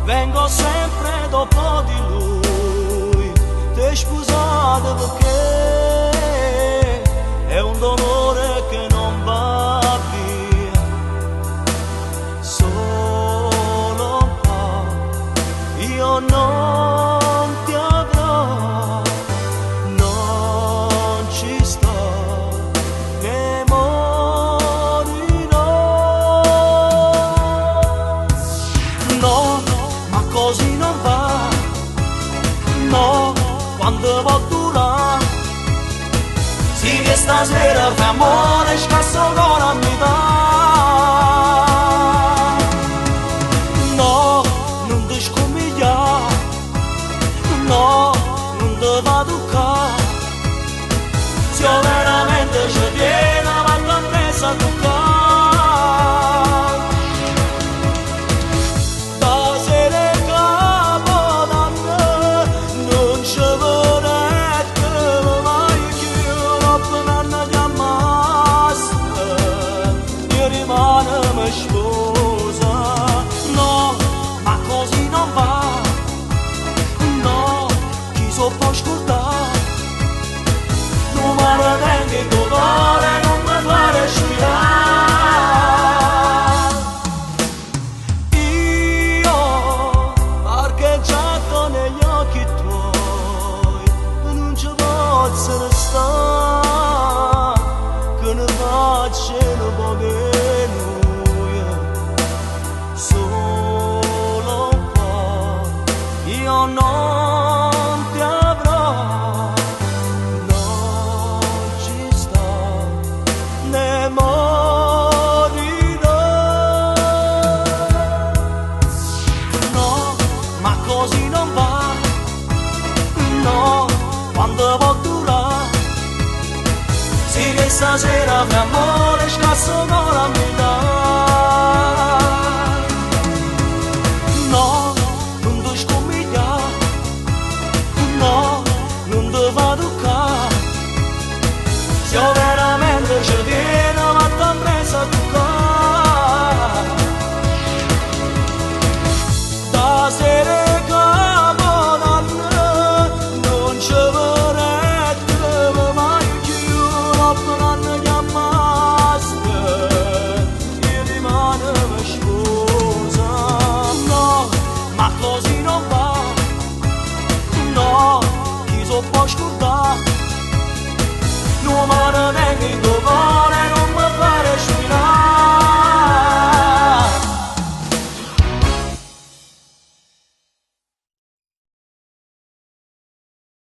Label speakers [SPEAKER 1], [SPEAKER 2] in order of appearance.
[SPEAKER 1] vengo sempre dopo di lui. T'hai sposato perché è un dolore che non va via, solo un po'. Io non ti avrò, non ci sto, ne morirò. No, ma così non va, no, quando vuol durare. Sì che stasera fai amore, scasso con la metà. No, non ti scomigliare, no, non ti va a toccare. Se io veramente ci tiene, vado a messa a toccare. Stasera è Capodanno, non ci vorrei che mi vai più, dopo un anno di ammazza, mi rimane mi sposa. No, ma così non va, no, chi so può ascoltare. Non mi ritengo il tuo cuore, non mi fa respirare. Io, parcheggiato negli occhi tuoi, non ci posso restare, che ne facciano poche noie, solo un po'. Io non ti avrò, non ci sto, ne morirò. No, ma così non va, no, quando vuol durare. Sì che stasera fai amore,